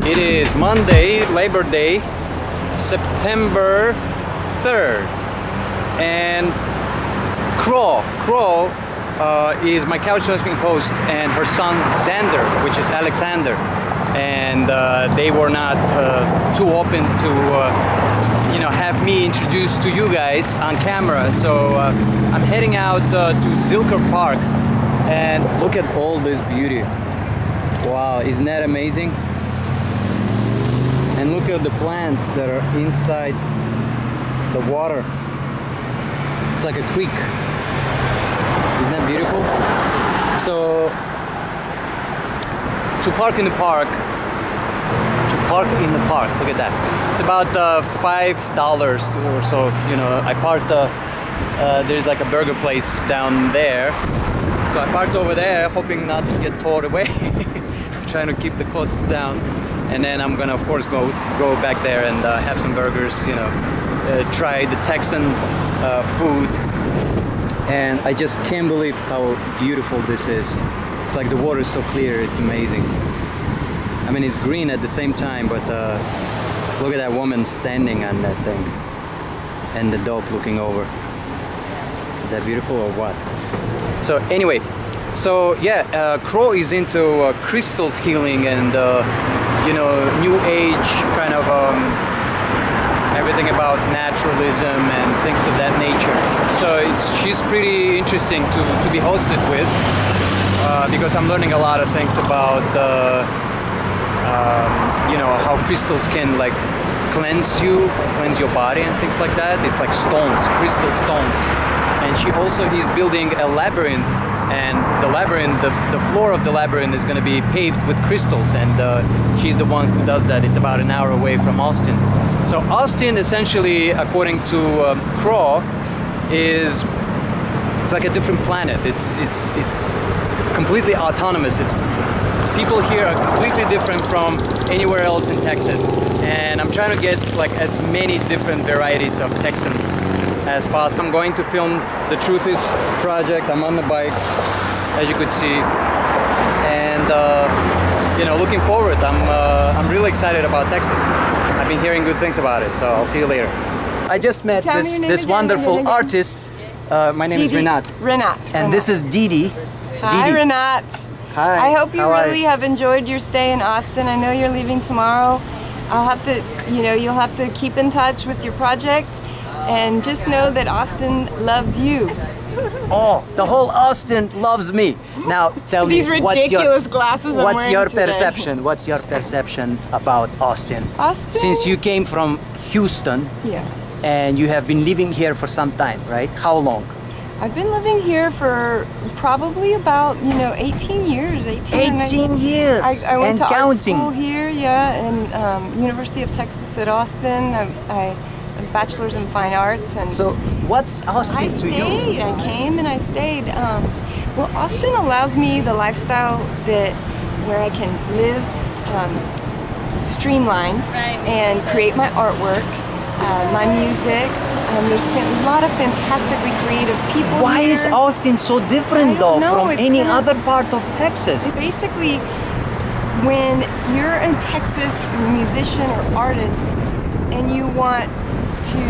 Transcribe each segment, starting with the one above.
It is Monday, Labor Day, September 3rd, and Crow is my couchsurfing host and her son Xander, which is Alexander, and they were not too open to you know, have me introduced to you guys on camera, so I'm heading out to Zilker Park, and look at all this beauty. Wow, isn't that amazing? And look at the plants that are inside the water. It's like a creek. Isn't that beautiful? So, to park in the park, look at that. It's about $5 or so. You know, I parked, there's like a burger place down there. So I parked over there, hoping not to get towed away. Trying to keep the costs down. And then I'm gonna, of course, go back there and have some burgers, you know, try the Texan food. And I just can't believe how beautiful this is. It's like the water is so clear, it's amazing. I mean, it's green at the same time, but look at that woman standing on that thing. And the dog looking over. Is that beautiful or what? So anyway, so yeah, Crow is into crystals healing and you know, new age kind of everything about naturalism and things of that nature. So she's pretty interesting to be hosted with because I'm learning a lot of things about you know, how crystals can like cleanse your body and things like that. It's like stones, crystal stones. And she also is building a labyrinth, and the labyrinth, the floor of the labyrinth is going to be paved with crystals, and she's the one who does that. It's about an hour away from Austin. So Austin, essentially, according to Crow, it's like a different planet. It's completely autonomous. People here are completely different from anywhere else in Texas, and I'm trying to get like as many different varieties of Texans as possible. I'm going to film the Truth Is project. I'm on the bike, as you could see, and you know, looking forward. I'm really excited about Texas. I've been hearing good things about it, so I'll see you later. I just met this wonderful artist. My name is Renat. And this is Didi. Hi, Renat. Hi. I hope you really have enjoyed your stay in Austin. I know you're leaving tomorrow. I'll have to, you know, you'll have to keep in touch with your project. And just know that Austin loves you. Oh, the whole Austin loves me. Now tell me, these ridiculous glasses I'm what's wearing your today. perception? What's your perception about Austin? Austin? Since you came from Houston, yeah, and you have been living here for some time, right? How long? I've been living here for probably about, you know, 18 years. 18 years. I went to counting. art school here, yeah, and University of Texas at Austin. I bachelor's in fine arts. And so what's Austin to you? I came and I stayed. Well, Austin allows me the lifestyle where I can live streamlined and create my artwork, my music. There's a lot of fantastically creative people. Why here. is Austin so different though from any other part of Texas? Basically, when you're a Texas musician or artist and you want to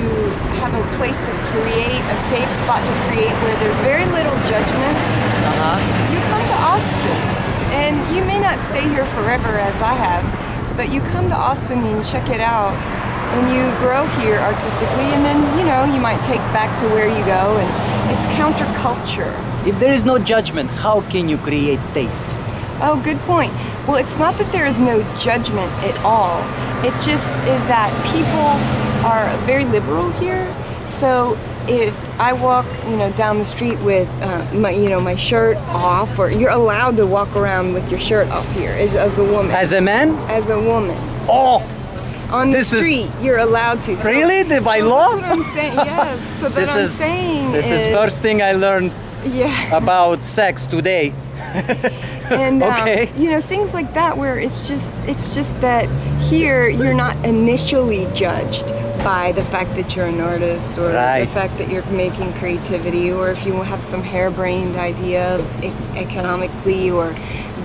have a place to create, a safe spot to create where there's very little judgment, you come to Austin. And you may not stay here forever as I have, but you come to Austin and you check it out and you grow here artistically, and then, you know, you might take back to where you go, and it's counterculture. If there is no judgment, how can you create taste? Oh, good point. Well, it's not that there is no judgment at all. It just is that people are very liberal here. So if I walk, you know, down the street with my shirt off, or you're allowed to walk around with your shirt off here as a woman. As a man? As a woman. Oh! On the street, you're allowed to. So, really? By law? That's what I'm saying. Yes. So This is first thing I learned about sex today. And okay. You know, things like that, where it's just that here you're not initially judged by the fact that you're an artist, or the fact that you're making creativity, or if you have some harebrained idea economically or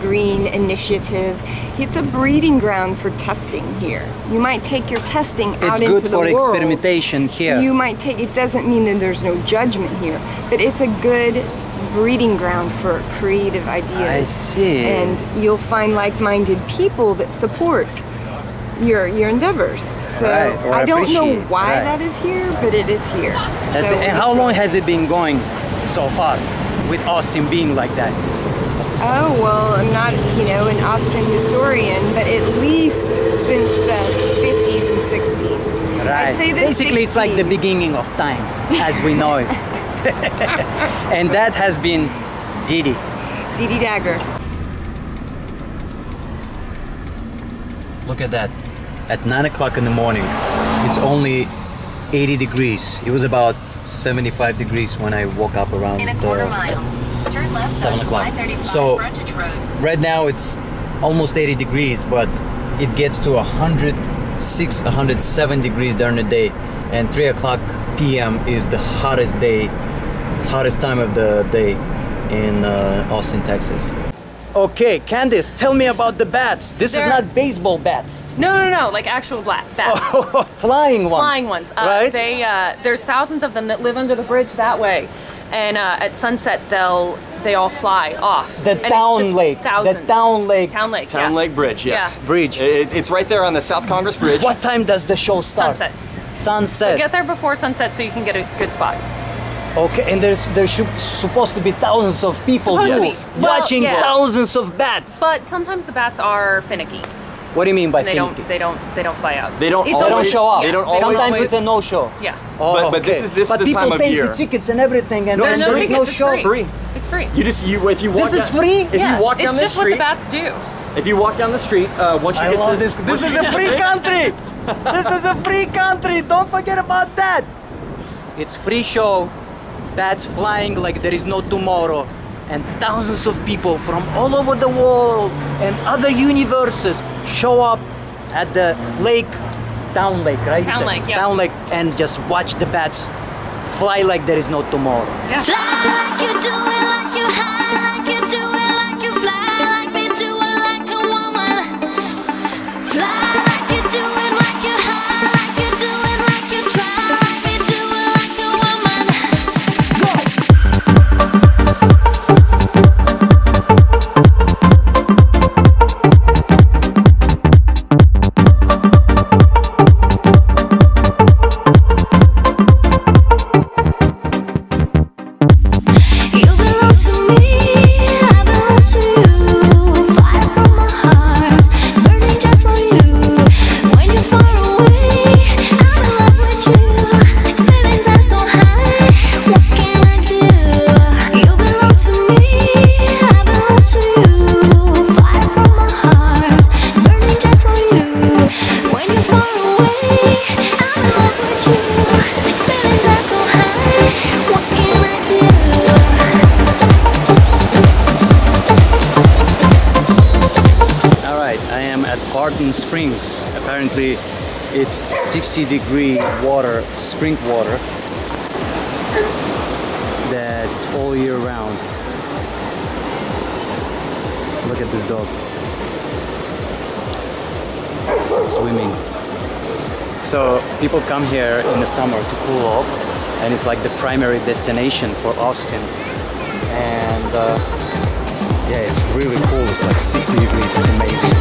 green initiative. It's a breeding ground for testing here. You might take your testing out into the world. It's good for experimentation here. You might take, it doesn't mean that there's no judgment here, but it's a good breeding ground for creative ideas. I see. And you'll find like-minded people that support your endeavors. So I don't know why that is here, but it is here. And how long has it been going so far with Austin being like that? Oh, well, I'm not, you know, an Austin historian, but at least since the 50s and 60s. Right. I'd say the Basically, 60s. it's like the beginning of time, as we know it. And that has been Didi. Didi Dagger. Look at that. At 9 o'clock in the morning, it's only 80 degrees. It was about 75 degrees when I woke up around 7 o'clock. So right now it's almost 80 degrees, but it gets to 106, 107 degrees during the day, and 3 o'clock p.m. is the hottest time of the day in Austin, Texas. Okay, Candice, tell me about the bats. This is not baseball bats. No, like actual bats. Oh, flying ones. Flying ones. Right? There's thousands of them that live under the bridge that way, and at sunset they all fly off. The Town Lake. Thousands. The Town Lake. Town Lake. Town Lake Bridge. Yes. Yeah. Bridge. It's right there on the South Congress Bridge. What time does the show start? Sunset. Sunset. So get there before sunset so you can get a good spot. Okay, and there's supposed to be thousands of people Supposed to Yes. be. Well, watching yeah. thousands of bats. But sometimes the bats are finicky. What do you mean by They finicky? don't fly out. They don't It's They don't always- show up. They don't yeah, always- Sometimes it's a no-show. Yeah. Oh, But this is the people time of pay year. the tickets and everything, and No, there's no no tickets, it's show. free. Free. It's free. If you walk This is down, free? If you walk down it's the just street, what the bats do. if you walk down the street, once you I get love to this. This is a free country. This is a free country. Don't forget about that. It's free show. Bats flying like there is no tomorrow, and thousands of people from all over the world and other universes show up at the lake, Town Lake, right? Town Lake, yeah. Town Lake, and just watch the bats fly like there is no tomorrow. Yeah. Fly like you do it, like you high, like you do it, like you fly, like me do it, like a woman. Fly like you do it, like you high, like you do it, like you try, like me do it, like a woman. You belong to me, I belong to you. Fire from my heart, burning just for you. When you're far away, I'm in love with you. Feelings are so high, what can I do? You belong to me, I belong to you. Fire from my heart, burning just for you. When you're far away, I'm in love with you. Feelings are so high, what can I do? All right, I am at Barton Springs. Apparently, it's 60-degree water, spring water, that's all year round. Look at this dog. Swimming. So people come here in the summer to cool off, and it's like the primary destination for Austin. And yeah, it's really cool. It's like 60 degrees. It's amazing.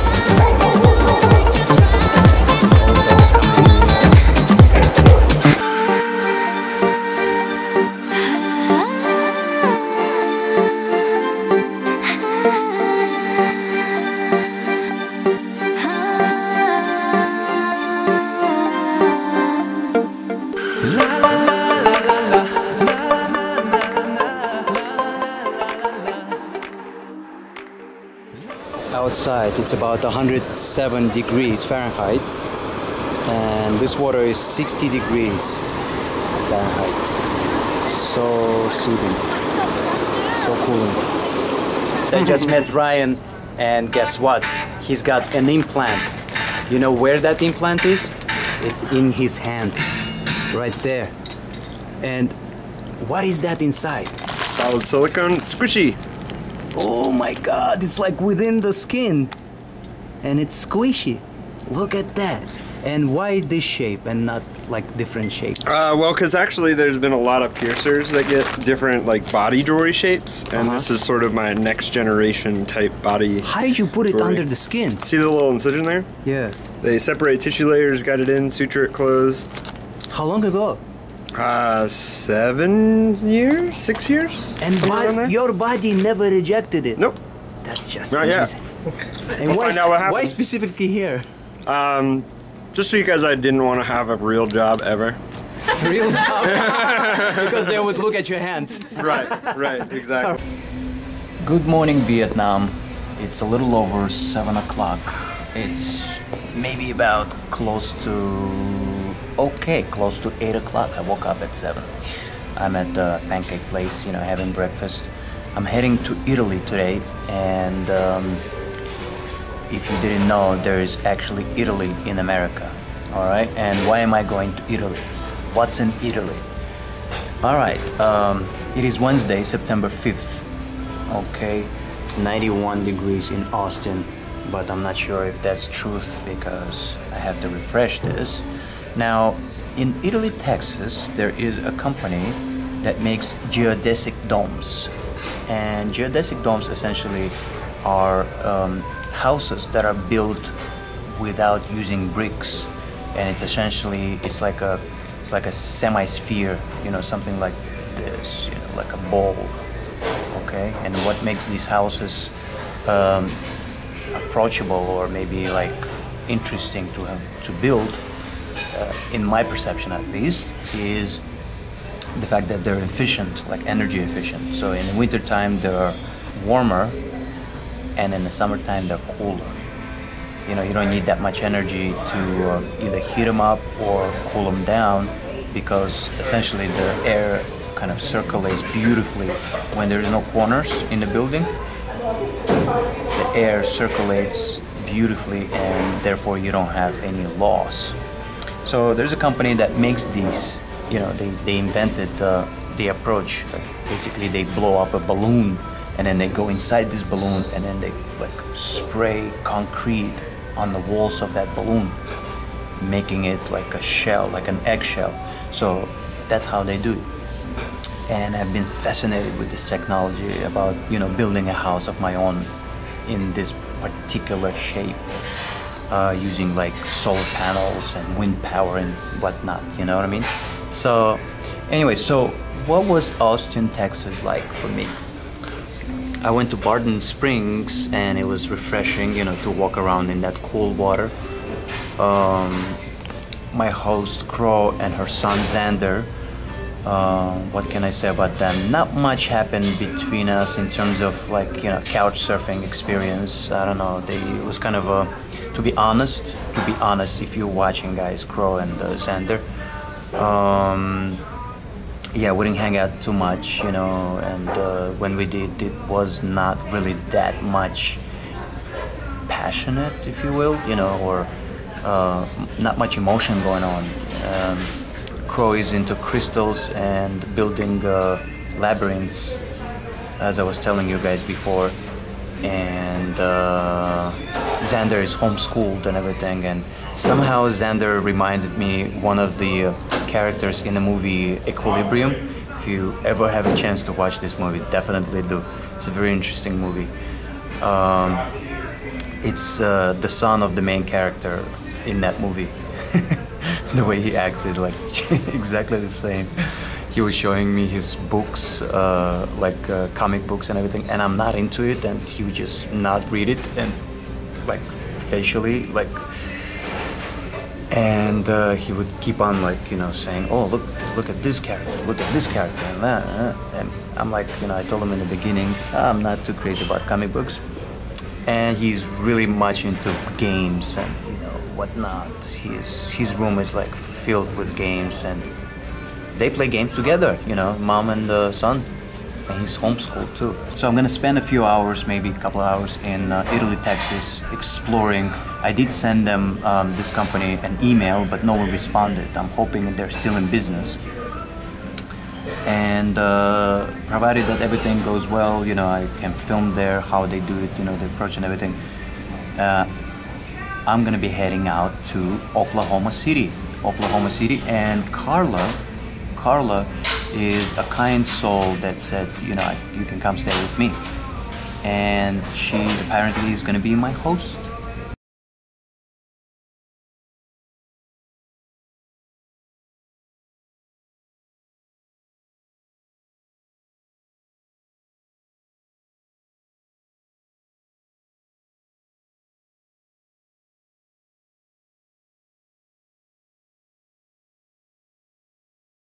Outside, it's about 107 degrees Fahrenheit, and this water is 60 degrees Fahrenheit. So soothing, so cooling. I just met Ryan, and guess what? He's got an implant. You know where that implant is? It's in his hand, right there. And what is that inside? Solid silicone, squishy. Oh my God, it's like within the skin. And it's squishy. Look at that. And why this shape and not like different shape? Well, because actually there's been a lot of piercers that get different like body jewelry shapes, and this is sort of my next generation type body. How did you put it jewelry. under the skin? See the little incision there? Yeah. They separate tissue layers, got it in, suture it closed. How long ago? 7 years, 6 years. And somewhere around there. your body never rejected it? Nope. That's just Not yet. amazing. And We'll find out what why happens. specifically here? Just because I didn't want to have a real job ever. Real job? Because they would look at your hands. Right, exactly. Good morning, Vietnam. It's a little over 7 o'clock. It's maybe about close to 8 o'clock. I woke up at 7. I'm at the pancake place, you know, having breakfast. I'm heading to Italy today, and if you didn't know, there is actually Italy in America. All right, and why am I going to Italy? What's in Italy? All right, it is Wednesday, September 5th. Okay, it's 91 degrees in Austin, but I'm not sure if that's truth because I have to refresh this. Now, in Italy, Texas, there is a company that makes geodesic domes. And geodesic domes essentially are houses that are built without using bricks, and it's essentially like a semi-sphere, you know, something like this, you know, like a bowl. Okay, and what makes these houses approachable or maybe like interesting to build, in my perception at least, is the fact that they're efficient, like energy efficient. So in the wintertime they're warmer, and in the summertime they're cooler. You know, you don't need that much energy to either heat them up or cool them down, because essentially the air kind of circulates beautifully when there is no corners in the building. The air circulates beautifully, and therefore you don't have any loss. So there's a company that makes these. You know, they invented the approach. Like basically, they blow up a balloon, and then they go inside this balloon, and then they like spray concrete on the walls of that balloon, making it like a shell, like an eggshell. So that's how they do it. And I've been fascinated with this technology about, you know, building a house of my own in this particular shape, using like solar panels and wind power and whatnot. You know what I mean? So anyway, so what was Austin, Texas like for me? I went to Barton Springs, and it was refreshing, you know, to walk around in that cool water. My host Crow and her son Xander, what can I say about them? Not much happened between us in terms of like, you know, couch surfing experience. I don't know, it was kind of a, to be honest, if you're watching, guys, Crow and Xander, yeah, we didn't hang out too much, you know, and when we did, it was not really that much passionate, if you will, you know, or not much emotion going on. Crow is into crystals and building labyrinths, as I was telling you guys before, and Xander is homeschooled and everything, and somehow Xander reminded me one of the characters in the movie Equilibrium. If you ever have a chance to watch this movie, definitely do. It's a very interesting movie. It's the son of the main character in that movie. The way he acts is like exactly the same. He was showing me his books, like comic books and everything, and I'm not into it, and he would just not read it, and like facially, like, and he would keep on like, you know, saying, oh, look at this character, look at this character, and that, and I'm like, you know, I told him in the beginning, I'm not too crazy about comic books, and he's really much into games and, you know, whatnot. His room is like filled with games, and they play games together, you know, mom and son, and he's homeschooled too. So I'm gonna spend a few hours, maybe a couple of hours in Italy, Texas, exploring. I did send them, this company, an email, but no one responded. I'm hoping they're still in business. and provided that everything goes well, you know, I can film there how they do it, you know, the approach and everything. I'm gonna be heading out to Oklahoma City, and Carla is a kind soul that said, you know, you can come stay with me, and she apparently is gonna be my host